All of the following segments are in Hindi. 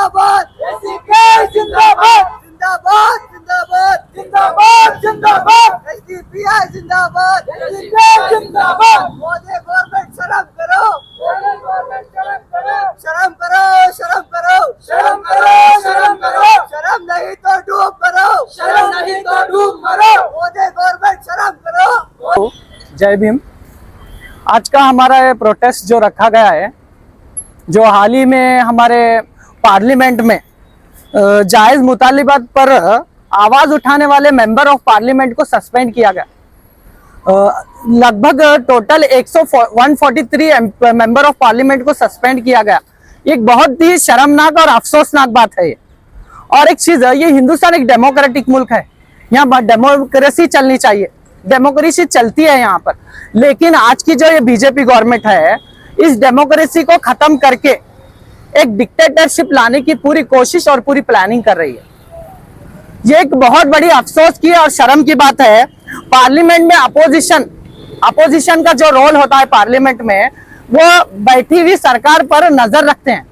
जिंदाबाद, जिंदाबाद, जिंदाबाद, जिंदाबाद, जिंदाबाद, जिंदाबाद, एसडीपीआई जिंदाबाद, जिंदाबाद, मोदी गवर्नमेंट शर्म करो, शर्म करो, शर्म करो, शर्म करो, शर्म करो, शर्म नहीं तो डूब मरो, शर्म नहीं तो डूब मरो, मोदी गवर्नमेंट शर्म करो। जय भीम। आज का हमारा ये प्रोटेस्ट जो रखा गया है, जो हाल ही में हमारे पार्लियामेंट में जायज मुतालिबात पर आवाज उठाने वाले मेंबर ऑफ पार्लियामेंट को सस्पेंड किया गया। लगभग टोटल 143 मेंबर ऑफ पार्लियामेंट को सस्पेंड किया गया। एक बहुत ही शर्मनाक और अफसोसनाक बात है ये। और एक चीज है, ये हिंदुस्तान एक डेमोक्रेटिक मुल्क है, यहाँ डेमोक्रेसी चलनी चाहिए, डेमोक्रेसी चलती है यहाँ पर। लेकिन आज की जो ये बीजेपी गवर्नमेंट है, इस डेमोक्रेसी को खत्म करके एक डिक्टेटरशिप लाने की पूरी कोशिश और पूरी प्लानिंग कर रही है। ये एक बहुत बड़ी अफसोस की और शर्म की बात है। पार्लियामेंट में अपोजिशन का जो रोल होता है पार्लियामेंट में, वो बैठी हुई सरकार पर नजर रखते हैं,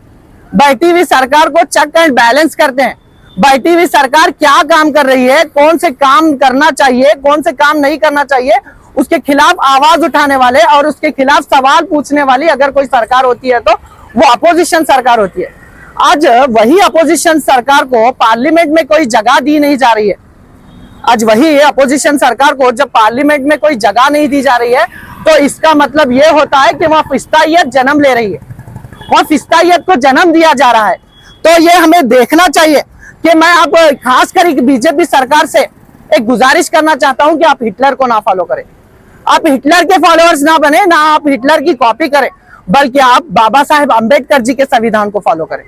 बैठी हुई सरकार को चेक एंड बैलेंस करते हैं, बैठी हुई सरकार क्या काम कर रही है, कौन से काम करना चाहिए, कौन से काम नहीं करना चाहिए, उसके खिलाफ आवाज उठाने वाले और उसके खिलाफ सवाल पूछने वाली अगर कोई सरकार होती है तो वो अपोजिशन सरकार होती है। आज वही अपोजिशन सरकार को पार्लियामेंट में कोई जगह दी नहीं जा रही है। आज वही अपोजिशन सरकार को जब पार्लियामेंट में कोई जगह नहीं दी जा रही है, तो इसका मतलब ये होता है कि वह फिस्तायत जन्म ले रही है, वह फिस्तायत को जन्म दिया जा रहा है। तो ये हमें देखना चाहिए कि मैं आप खासकर बीजेपी सरकार से एक गुजारिश करना चाहता हूं कि आप हिटलर को ना फॉलो करें, आप हिटलर के फॉलोअर्स ना बने, ना आप हिटलर की कॉपी करें, बल्कि आप बाबा साहेब अंबेडकर जी के संविधान को फॉलो करें,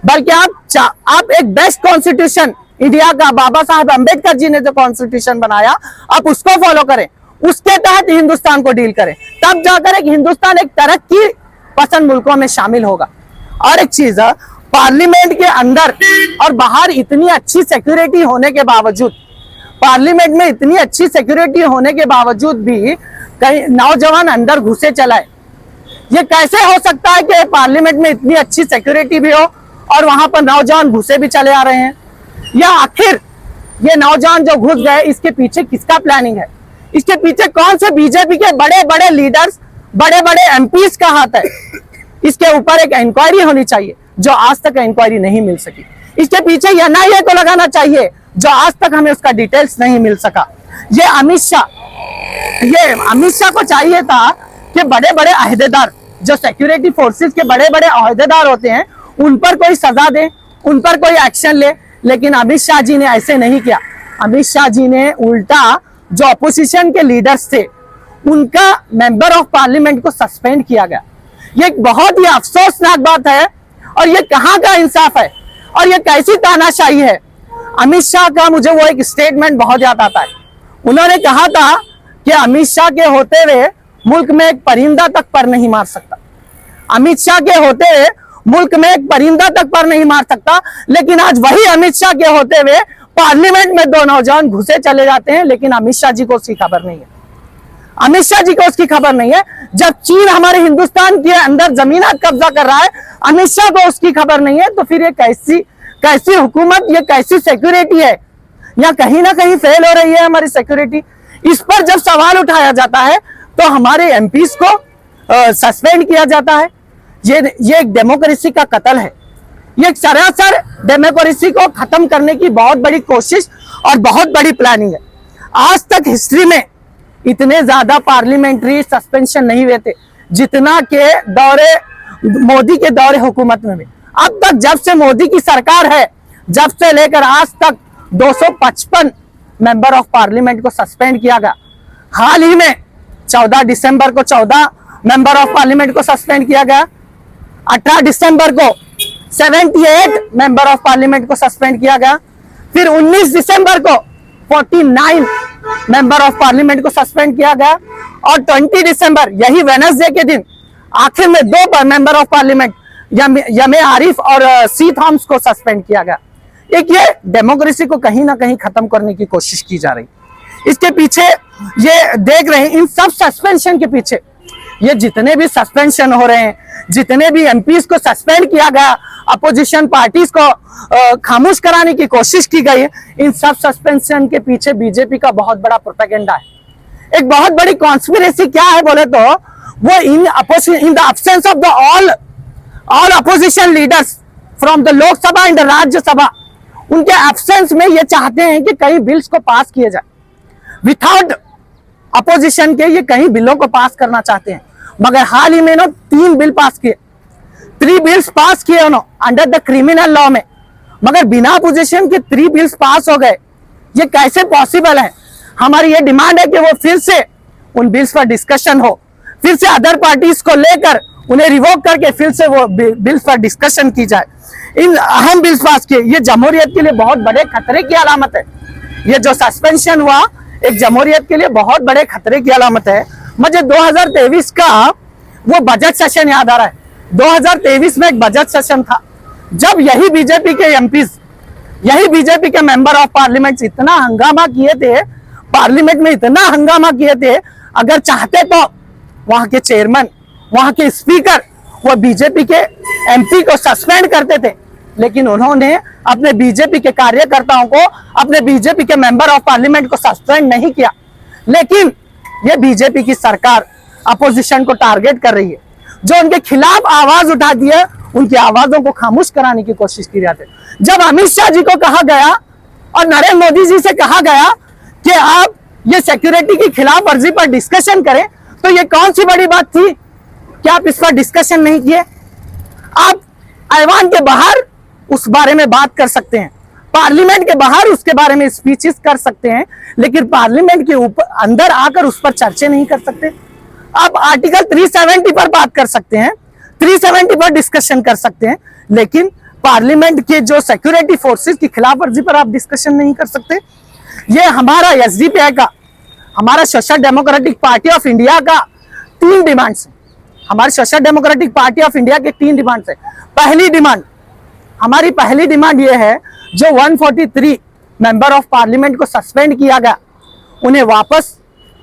बल्कि आप एक बेस्ट कॉन्स्टिट्यूशन इंडिया का बाबा साहेब अंबेडकर जी ने जो कॉन्स्टिट्यूशन बनाया, आप उसको फॉलो करें, उसके तहत हिंदुस्तान को डील करें, तब जाकर एक हिंदुस्तान एक तरक्की पसंद मुल्कों में शामिल होगा। और एक चीज, पार्लियामेंट के अंदर और बाहर इतनी अच्छी सिक्योरिटी होने के बावजूद, पार्लियामेंट में इतनी अच्छी सिक्योरिटी होने के बावजूद भी कई नौजवान अंदर घुसे चलाए। ये कैसे हो सकता है कि पार्लियामेंट में इतनी अच्छी सिक्योरिटी भी हो और वहां पर नौजवान घुसे भी चले आ रहे हैं? या आखिर ये नौजवान जो घुस गए, इसके पीछे किसका प्लानिंग है? इसके पीछे कौन से बीजेपी के बड़े बड़े लीडर्स, बड़े बड़े एमपीज का हाथ है? इसके ऊपर एक इंक्वायरी होनी चाहिए, जो आज तक इंक्वायरी नहीं मिल सकी। इसके पीछे एनआईए को लगाना चाहिए, जो आज तक हमें उसका डिटेल्स नहीं मिल सका। ये अमित शाह को चाहिए था कि बड़े बड़े अहदेदार, जो सिक्योरिटी फोर्सेस के बड़े बड़े अहदेदार होते हैं, उन पर कोई सजा दे, उन पर कोई एक्शन ले। लेकिन अमित शाह जी ने ऐसे नहीं किया। अमित शाह जी ने उल्टा जो अपोजिशन के लीडर्स थे, उनका मेंबर ऑफ पार्लियामेंट को सस्पेंड किया गया। ये एक बहुत ही अफसोसनाक बात है। और ये कहाँ का इंसाफ है और ये कैसी तानाशाही है? अमित शाह का मुझे वो एक स्टेटमेंट बहुत याद आता है। उन्होंने कहा था कि अमित शाह के होते हुए मुल्क में एक परिंदा तक पर नहीं मार सकता। अमित शाह के होते हुए मुल्क में एक परिंदा तक पर नहीं मार सकता। लेकिन आज वही अमित शाह के होते हुए पार्लियामेंट में दो नौजवान घुसे चले जाते हैं, लेकिन अमित शाह जी को उसकी खबर नहीं है। अमित शाह जी को उसकी खबर नहीं है। जब चीन हमारे हिंदुस्तान के अंदर जमीनात कब्जा कर रहा है, अमित शाह को उसकी खबर नहीं है। तो फिर ये कैसी हुकूमत, ये कैसी सिक्योरिटी है? यहाँ कहीं ना कहीं फेल हो रही है हमारी सिक्योरिटी। इस पर जब सवाल उठाया जाता है तो हमारे एमपीज को सस्पेंड किया जाता है। ये एक डेमोक्रेसी का कत्ल है। ये एक सरासर डेमोक्रेसी को खत्म करने की बहुत बड़ी कोशिश और बहुत बड़ी प्लानिंग है। आज तक हिस्ट्री में इतने ज्यादा पार्लियामेंट्री सस्पेंशन नहीं हुए थे जितना के मोदी के दौरे हुकूमत में भी। अब तक जब से मोदी की सरकार है, जब से लेकर आज तक 255 मेंबर ऑफ पार्लियामेंट को सस्पेंड किया गया। हाल ही में 14 दिसंबर को 14 मेंबर ऑफ पार्लियामेंट को सस्पेंड किया गया। 18 दिसंबर को 78 मेंबर ऑफ पार्लियामेंट को सस्पेंड किया गया। फिर 19 दिसंबर को 49 मेंबर ऑफ पार्लियामेंट को सस्पेंड किया गया। और 20 दिसंबर यही वेडनेसडे के दिन आखिर में 2 मेंबर ऑफ पार्लियामेंट यमे आरिफ और सी थॉम्स को सस्पेंड किया गया। एक ये डेमोक्रेसी को कहीं ना कहीं खत्म करने की कोशिश की जा रही। इसके पीछे ये देख रहे हैं, इन सब सस्पेंशन के पीछे ये जितने भी सस्पेंशन हो रहे हैं, जितने भी एमपीज को सस्पेंड किया गया, अपोजिशन पार्टीज को खामोश कराने की कोशिश की गई है, इन सब सस्पेंशन के पीछे बीजेपी का बहुत बड़ा प्रोपेगेंडा है। एक बहुत बड़ी कॉन्स्पिरेसी क्या है बोले तो वो in the absence of the all opposition leaders from the Lok Sabha and Rajya Sabha, उनके एब्सेंस में ये चाहते हैं कि कई बिल्स को पास किए जाए विथआउट अपोजिशन के, ये कई बिलों को पास करना चाहते हैं। मगर हाल ही में 3 बिल पास किए, 3 बिल्स पास किए उन्होंने अंडर द क्रिमिनल लॉ में, मगर बिना अपोजिशन के 3 बिल्स पास हो गए। ये कैसे पॉसिबल है? हमारी ये डिमांड है कि वो फिर से उन बिल्स पर डिस्कशन हो, फिर से अदर पार्टीज को लेकर उन्हें रिवोक करके फिर से वो बिल्स पर डिस्कशन की जाए। इन अहम बिल्स पास किए, ये जमहूरियत के लिए बहुत बड़े खतरे की अलामत है। ये जो सस्पेंशन हुआ एक जमहूरियत के लिए बहुत बड़े खतरे की अलामत है। मुझे 2023 का वो बजट सेशन याद आ रहा है। 2023 में एक बजट सेशन था जब यही बीजेपी के एमपीज, यही बीजेपी के मेंबर ऑफ पार्लियामेंट इतना हंगामा किए थे, पार्लियामेंट में इतना हंगामा किए थे, अगर चाहते तो वहां के चेयरमैन, वहां के स्पीकर वो बीजेपी के एमपी को सस्पेंड करते थे, लेकिन उन्होंने अपने बीजेपी के कार्यकर्ताओं को, अपने बीजेपी के मेंबर ऑफ पार्लियामेंट को सस्पेंड नहीं किया। लेकिन ये बीजेपी की सरकार अपोजिशन को टारगेट कर रही है, जो उनके खिलाफ आवाज उठा दिए उनकी आवाजों को खामोश कराने की कोशिश की जाती है। जब अमित शाह जी को कहा गया और नरेंद्र मोदी जी से कहा गया कि आप ये सिक्योरिटी की खिलाफ वर्जी पर डिस्कशन करें, तो ये कौन सी बड़ी बात थी कि आप इस पर डिस्कशन नहीं किए? आप ऐवान के बाहर उस बारे में बात कर सकते हैं, पार्लियामेंट के बाहर उसके बारे में स्पीचेस कर सकते हैं, लेकिन पार्लियामेंट के ऊपर अंदर आकर उस पर चर्चा नहीं कर सकते। आप आर्टिकल 370 पर बात कर सकते हैं, 370 पर डिस्कशन कर सकते हैं, लेकिन पार्लियामेंट के जो सिक्योरिटी फोर्सेस की खिलाफ वर्जी पर आप डिस्कशन नहीं कर सकते। ये हमारा एसडीपीआई का, हमारा social democratic party of India का 3 डिमांड्स है। हमारी social democratic party of India के 3 डिमांड्स है। पहली डिमांड, हमारी पहली डिमांड ये है, जो 143 मेंबर ऑफ पार्लियामेंट को सस्पेंड किया गया, उन्हें वापस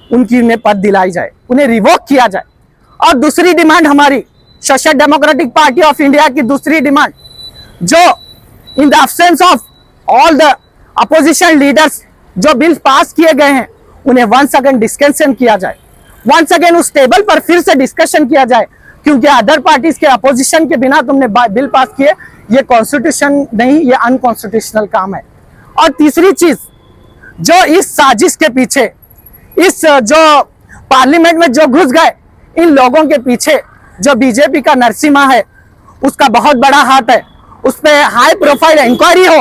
उन्हें पद दिलाई जाए, उन्हें रिवोक किया जाए। और दूसरी डिमांड हमारी social democratic party of India की दूसरी डिमांड, जो in the absence of all the opposition leaders जो बिल पास किए गए हैं, उन्हें वंस अगेन डिस्कशन किया जाए, वंस अगेन उस टेबल पर फिर से डिस्कशन किया जाए, क्योंकि अदर पार्टीज के अपोजिशन के बिना तुमने बिल पास किए, ये कॉन्स्टिट्यूशन नहीं, ये अनकॉन्स्टिट्यूशनल काम है। और तीसरी चीज, जो इस साजिश के पीछे, इस जो पार्लियामेंट में जो घुस गए, इन लोगों के पीछे जो बीजेपी का नरसिम्हा है, उसका बहुत बड़ा हाथ है। उस पर हाई प्रोफाइल इंक्वायरी हो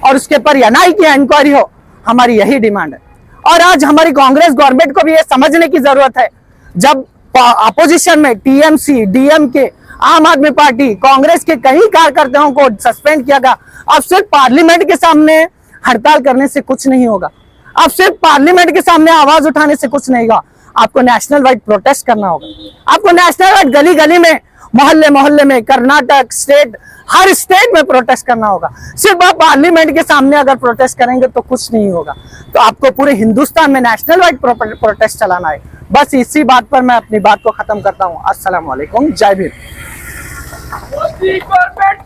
और उसके पर एनआई की इंक्वायरी हो, हमारी यही डिमांड है। और आज हमारी कांग्रेस गवर्नमेंट को भी ये समझने की जरूरत है, जब अपोजिशन में टीएमसी, डीएमके, आम आदमी पार्टी, कांग्रेस के कई कार्यकर्ताओं को सस्पेंड किया गया, अब सिर्फ पार्लियामेंट के सामने हड़ताल करने से कुछ नहीं होगा, अब सिर्फ पार्लियामेंट के सामने आवाज उठाने से कुछ नहीं होगा, आपको नेशनल वाइड प्रोटेस्ट करना होगा। आपको नेशनल वाइड गली गली में, मोहल्ले मोहल्ले में, कर्नाटक स्टेट, हर स्टेट में प्रोटेस्ट करना होगा। सिर्फ आप पार्लियामेंट के सामने अगर प्रोटेस्ट करेंगे तो कुछ नहीं होगा, तो आपको पूरे हिंदुस्तान में नेशनल वाइड प्रोटेस्ट चलाना है। बस इसी बात पर मैं अपनी बात को खत्म करता हूँ। अस्सलाम वालेकुम, जय भीम।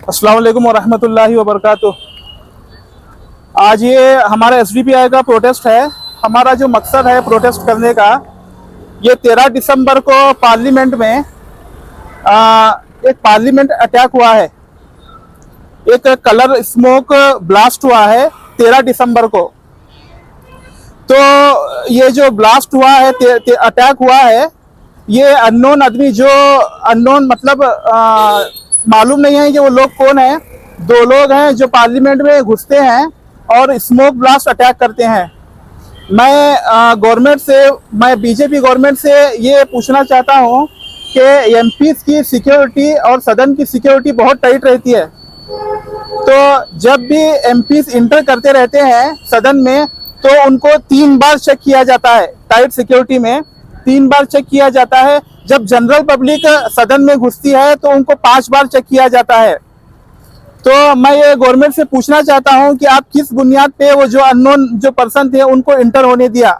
अस्सलाम वालेकुम वरहमतुल्लाहि वबरकातुह। आज ये हमारा एसडीपीआई का प्रोटेस्ट है। हमारा जो मकसद है प्रोटेस्ट करने का, ये 13 दिसंबर को पार्लियामेंट में एक पार्लियामेंट अटैक हुआ है, एक कलर स्मोक ब्लास्ट हुआ है 13 दिसंबर को। तो ये जो ब्लास्ट हुआ है, अटैक हुआ है, ये अननोन आदमी, जो अननोन मतलब मालूम नहीं है कि वो लोग कौन है, 2 लोग हैं जो पार्लियामेंट में घुसते हैं और स्मोक ब्लास्ट अटैक करते हैं। मैं गवर्नमेंट से, मैं बीजेपी गवर्नमेंट से ये पूछना चाहता हूँ कि एमपीज की सिक्योरिटी और सदन की सिक्योरिटी बहुत टाइट रहती है, तो जब भी एमपीज इंटर करते रहते हैं सदन में, तो उनको 3 बार चेक किया जाता है, टाइट सिक्योरिटी में 3 बार चेक किया जाता है। जब जनरल पब्लिक सदन में घुसती है तो उनको 5 बार चेक किया जाता है। तो मैं ये गवर्नमेंट से पूछना चाहता हूं कि आप किस बुनियाद पे वो जो अननोन जो पर्सन थे उनको इंटर होने दिया।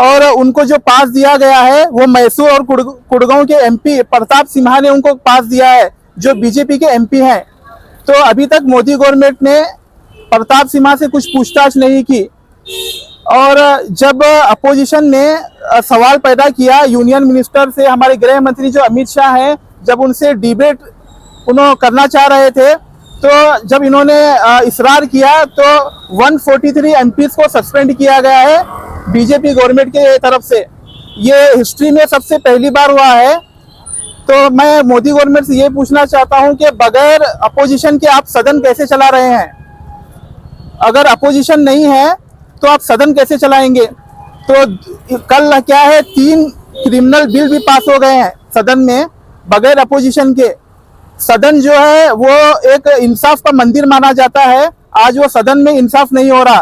और उनको जो पास दिया गया है वो मैसूर और कुड़गांव के एमपी प्रताप सिम्हा ने उनको पास दिया है, जो बीजेपी के एमपी हैं। तो अभी तक मोदी गवर्नमेंट ने प्रताप सिम्हा से कुछ पूछताछ नहीं की। और जब अपोजिशन ने सवाल पैदा किया यूनियन मिनिस्टर से, हमारे गृह मंत्री जो अमित शाह हैं, जब उनसे डिबेट उन्होंने करना चाह रहे थे, तो जब इन्होंने इसरार किया तो 143 एमपीज को सस्पेंड किया गया है बीजेपी गवर्नमेंट के तरफ से। ये हिस्ट्री में सबसे पहली बार हुआ है। तो मैं मोदी गवर्नमेंट से ये पूछना चाहता हूं कि बगैर अपोजिशन के आप सदन कैसे चला रहे हैं? अगर अपोजिशन नहीं है तो आप सदन कैसे चलाएंगे? तो कल क्या है, 3 क्रिमिनल बिल भी पास हो गए हैं सदन में बगैर अपोजिशन के। सदन जो है वो एक इंसाफ का मंदिर माना जाता है, आज वो सदन में इंसाफ नहीं हो रहा।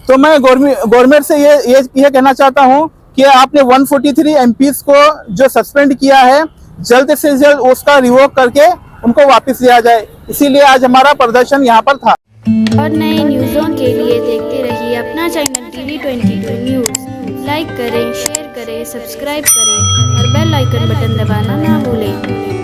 तो मैं गवर्नमेंट से ये कहना चाहता हूं कि आपने 143 एमपीज को जो सस्पेंड किया है, जल्द से जल्द उसका रिवोक करके उनको वापस लिया जाए। इसीलिए आज हमारा प्रदर्शन यहाँ पर था। और नए न्यूज़ों के लिए देखते रहिए अपना चैनल TV22 न्यूज़। लाइक करें, शेयर करें, सब्सक्राइब करें और बेल आइकन बटन दबाना ना भूलें।